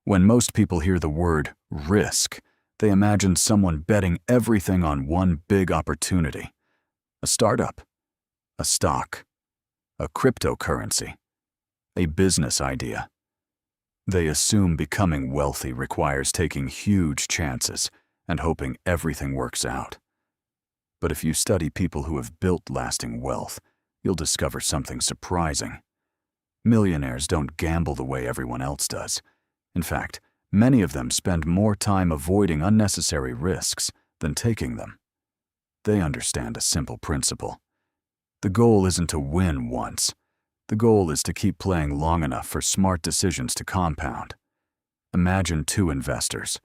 When most people hear the word risk, they imagine someone betting everything on one big opportunity. A startup, a stock, a cryptocurrency, a business idea. They assume becoming wealthy requires taking huge chances and hoping everything works out. But if you study people who have built lasting wealth, you'll discover something surprising. Millionaires don't gamble the way everyone else does. In fact, many of them spend more time avoiding unnecessary risks than taking them. They understand a simple principle. The goal isn't to win once. The goal is to keep playing long enough for smart decisions to compound. Imagine two investors.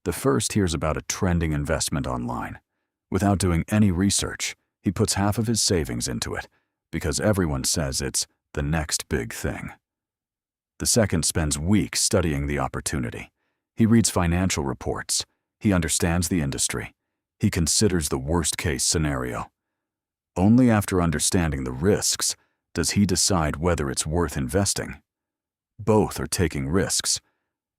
The first hears about a trending investment online. Without doing any research, he puts half of his savings into it because everyone says it's the next big thing. The second spends weeks studying the opportunity. He reads financial reports. He understands the industry. He considers the worst-case scenario. Only after understanding the risks does he decide whether it's worth investing. Both are taking risks,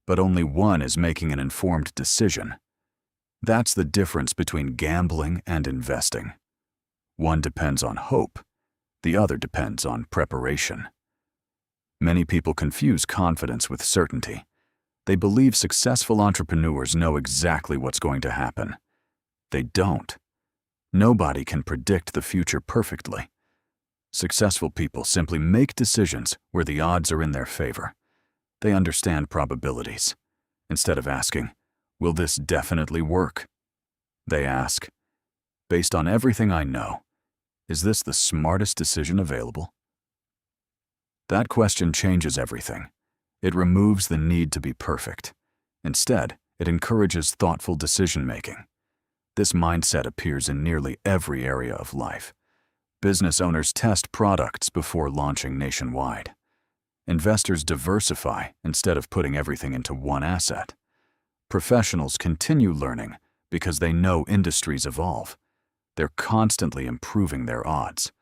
but only one is making an informed decision. That's the difference between gambling and investing. One depends on hope. The other depends on preparation. Many people confuse confidence with certainty. They believe successful entrepreneurs know exactly what's going to happen. They don't. Nobody can predict the future perfectly. Successful people simply make decisions where the odds are in their favor. They understand probabilities. Instead of asking, "Will this definitely work?" they ask, "Based on everything I know, is this the smartest decision available?" That question changes everything. It removes the need to be perfect. Instead, it encourages thoughtful decision-making. This mindset appears in nearly every area of life. Business owners test products before launching nationwide. Investors diversify instead of putting everything into one asset. Professionals continue learning because they know industries evolve. They're constantly improving their odds.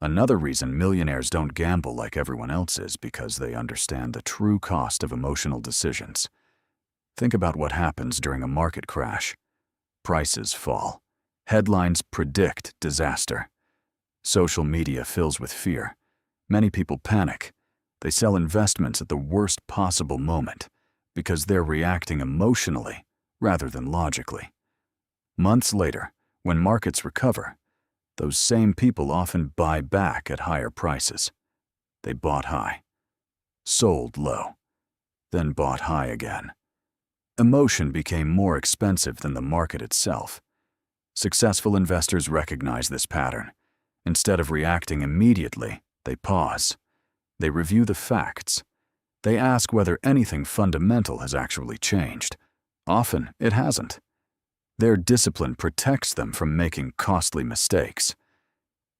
Another reason millionaires don't gamble like everyone else is because they understand the true cost of emotional decisions. Think about what happens during a market crash. Prices fall. Headlines predict disaster. Social media fills with fear. Many people panic. They sell investments at the worst possible moment because they're reacting emotionally rather than logically. Months later, when markets recover, those same people often buy back at higher prices. They bought high, sold low, then bought high again. Emotion became more expensive than the market itself. Successful investors recognize this pattern. Instead of reacting immediately, they pause. They review the facts. They ask whether anything fundamental has actually changed. Often, it hasn't. Their discipline protects them from making costly mistakes.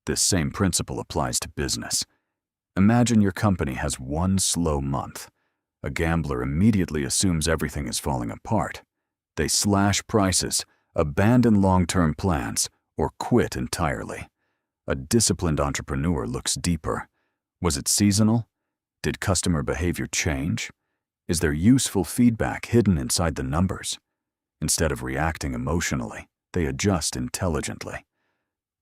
This same principle applies to business. Imagine your company has one slow month. A gambler immediately assumes everything is falling apart. They slash prices, abandon long-term plans, or quit entirely. A disciplined entrepreneur looks deeper. Was it seasonal? Did customer behavior change? Is there useful feedback hidden inside the numbers? Instead of reacting emotionally, they adjust intelligently.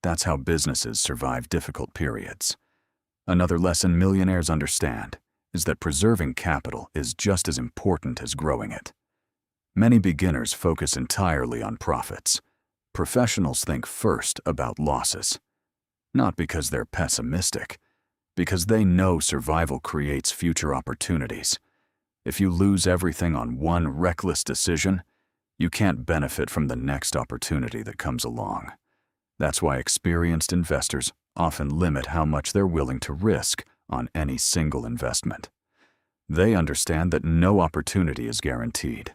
That's how businesses survive difficult periods. Another lesson millionaires understand is that preserving capital is just as important as growing it. Many beginners focus entirely on profits. Professionals think first about losses. Not because they're pessimistic, because they know survival creates future opportunities. If you lose everything on one reckless decision, you can't benefit from the next opportunity that comes along. That's why experienced investors often limit how much they're willing to risk on any single investment. They understand that no opportunity is guaranteed.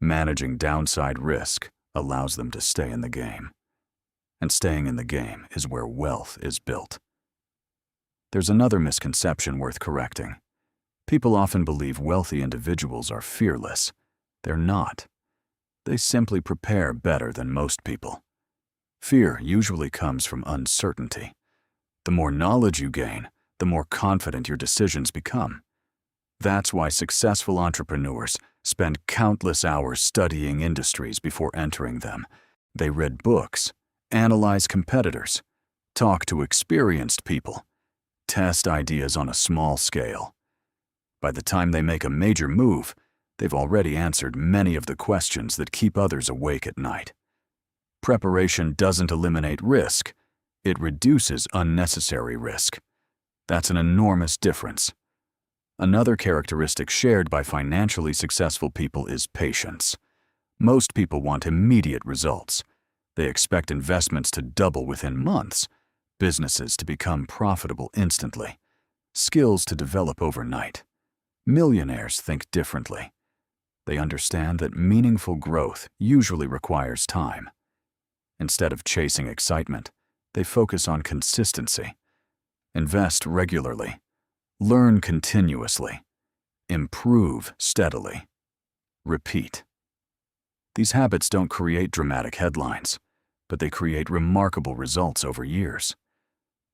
Managing downside risk allows them to stay in the game. And staying in the game is where wealth is built. There's another misconception worth correcting. People often believe wealthy individuals are fearless. They're not. They simply prepare better than most people. Fear usually comes from uncertainty. The more knowledge you gain, the more confident your decisions become. That's why successful entrepreneurs spend countless hours studying industries before entering them. They read books, analyze competitors, talk to experienced people, test ideas on a small scale. By the time they make a major move, they've already answered many of the questions that keep others awake at night. Preparation doesn't eliminate risk, it reduces unnecessary risk. That's an enormous difference. Another characteristic shared by financially successful people is patience. Most people want immediate results. They expect investments to double within months, businesses to become profitable instantly, skills to develop overnight. Millionaires think differently. They understand that meaningful growth usually requires time. Instead of chasing excitement, they focus on consistency. Invest regularly. Learn continuously. Improve steadily. Repeat. These habits don't create dramatic headlines, but they create remarkable results over years.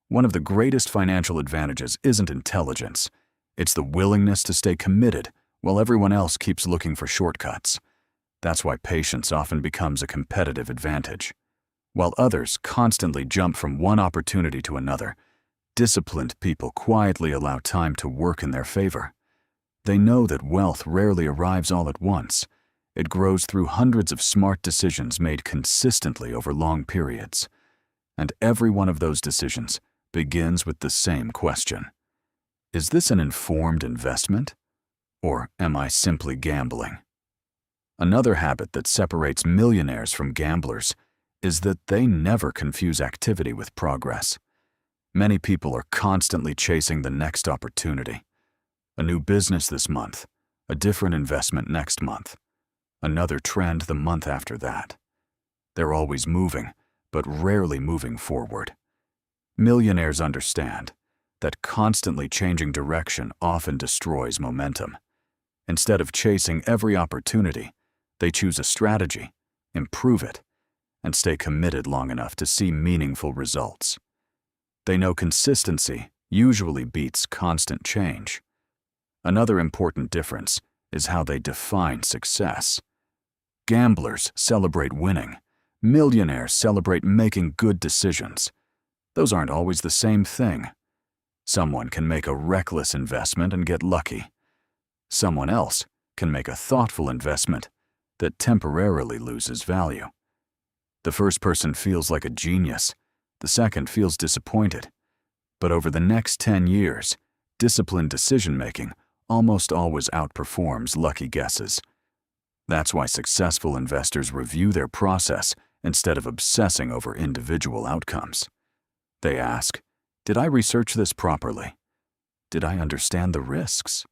One of the greatest financial advantages isn't intelligence. It's the willingness to stay committed while everyone else keeps looking for shortcuts. That's why patience often becomes a competitive advantage. While others constantly jump from one opportunity to another, disciplined people quietly allow time to work in their favor. They know that wealth rarely arrives all at once. It grows through hundreds of smart decisions made consistently over long periods. And every one of those decisions begins with the same question. Is this an informed investment? Or am I simply gambling? Another habit that separates millionaires from gamblers is that they never confuse activity with progress. Many people are constantly chasing the next opportunity. A new business this month, a different investment next month, another trend the month after that. They're always moving, but rarely moving forward. Millionaires understand that constantly changing direction often destroys momentum. Instead of chasing every opportunity, they choose a strategy, improve it, and stay committed long enough to see meaningful results. They know consistency usually beats constant change. Another important difference is how they define success. Gamblers celebrate winning. Millionaires celebrate making good decisions. Those aren't always the same thing. Someone can make a reckless investment and get lucky. Someone else can make a thoughtful investment that temporarily loses value. The first person feels like a genius. The second feels disappointed. But over the next 10 years, disciplined decision-making almost always outperforms lucky guesses. That's why successful investors review their process instead of obsessing over individual outcomes. They ask, did I research this properly? Did I understand the risks?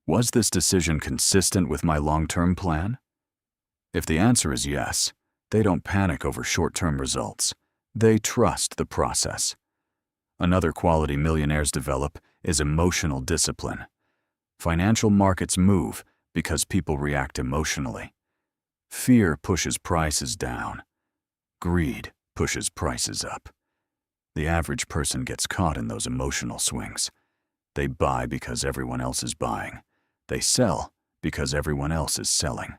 Was this decision consistent with my long-term plan? If the answer is yes, they don't panic over short-term results. They trust the process. Another quality millionaires develop is emotional discipline. Financial markets move because people react emotionally. Fear pushes prices down. Greed pushes prices up. The average person gets caught in those emotional swings. They buy because everyone else is buying. They sell because everyone else is selling.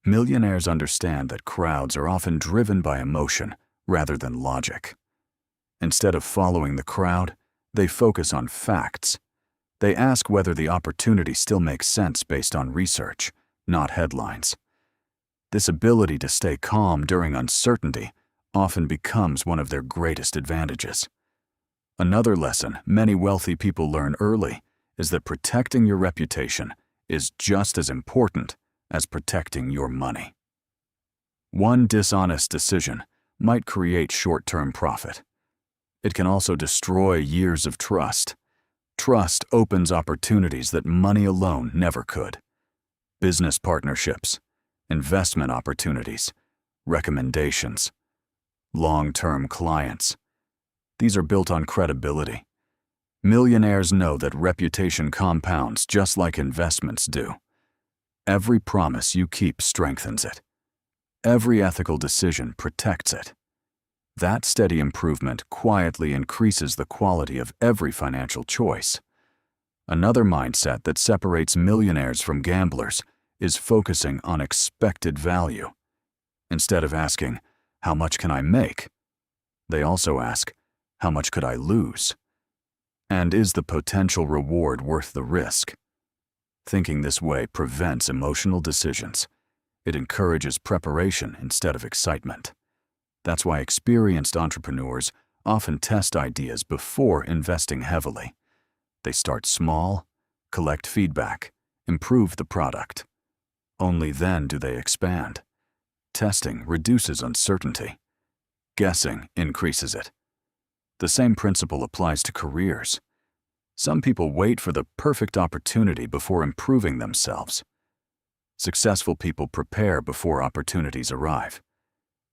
Millionaires understand that crowds are often driven by emotion rather than logic. Instead of following the crowd, they focus on facts. They ask whether the opportunity still makes sense based on research, not headlines. This ability to stay calm during uncertainty often becomes one of their greatest advantages. Another lesson many wealthy people learn early is that protecting your reputation is just as important as protecting your money. One dishonest decision might create short-term profit. It can also destroy years of trust. Trust opens opportunities that money alone never could. Business partnerships, investment opportunities, recommendations, long-term clients. These are built on credibility. Millionaires know that reputation compounds just like investments do. Every promise you keep strengthens it. Every ethical decision protects it. That steady improvement quietly increases the quality of every financial choice. Another mindset that separates millionaires from gamblers is focusing on expected value. Instead of asking, "How much can I make?" they also ask, "How much could I lose? And is the potential reward worth the risk?" Thinking this way prevents emotional decisions. It encourages preparation instead of excitement. That's why experienced entrepreneurs often test ideas before investing heavily. They start small, collect feedback, improve the product. Only then do they expand. Testing reduces uncertainty. Guessing increases it. The same principle applies to careers. Some people wait for the perfect opportunity before improving themselves. Successful people prepare before opportunities arrive.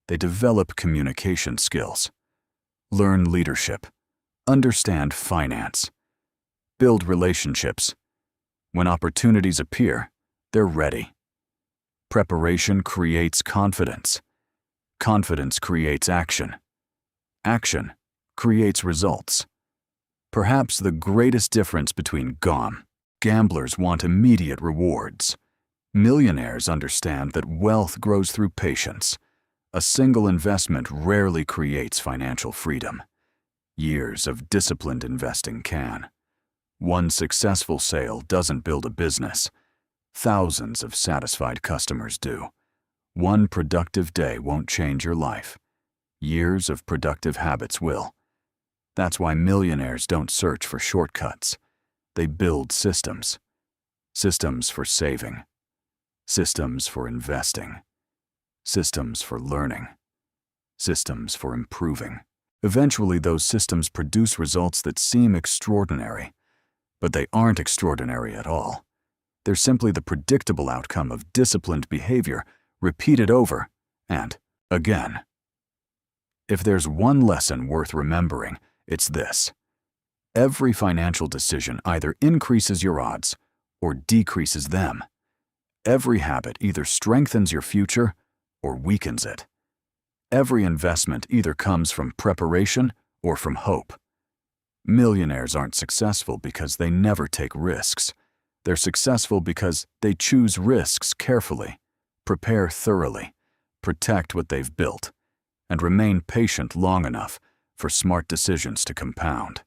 They develop communication skills, learn leadership, understand finance, build relationships. When opportunities appear, they're ready. Preparation creates confidence. Confidence creates action. Action creates results. Perhaps the greatest difference between gamblers want immediate rewards. Millionaires understand that wealth grows through patience. A single investment rarely creates financial freedom. Years of disciplined investing can. One successful sale doesn't build a business. Thousands of satisfied customers do. One productive day won't change your life. Years of productive habits will. That's why millionaires don't search for shortcuts. They build systems. Systems for saving. Systems for investing. Systems for learning. Systems for improving. Eventually, those systems produce results that seem extraordinary, but they aren't extraordinary at all. They're simply the predictable outcome of disciplined behavior repeated over and again. If there's one lesson worth remembering, it's this. Every financial decision either increases your odds or decreases them. Every habit either strengthens your future or weakens it. Every investment either comes from preparation or from hope. Millionaires aren't successful because they never take risks. They're successful because they choose risks carefully, prepare thoroughly, protect what they've built, and remain patient long enough for smart decisions to compound.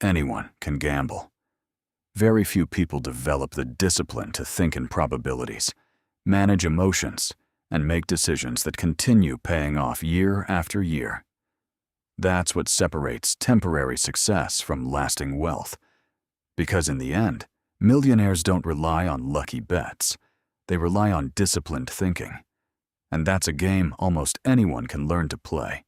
Anyone can gamble. Very few people develop the discipline to think in probabilities, manage emotions, and make decisions that continue paying off year after year. That's what separates temporary success from lasting wealth. Because in the end, millionaires don't rely on lucky bets. They rely on disciplined thinking. And that's a game almost anyone can learn to play.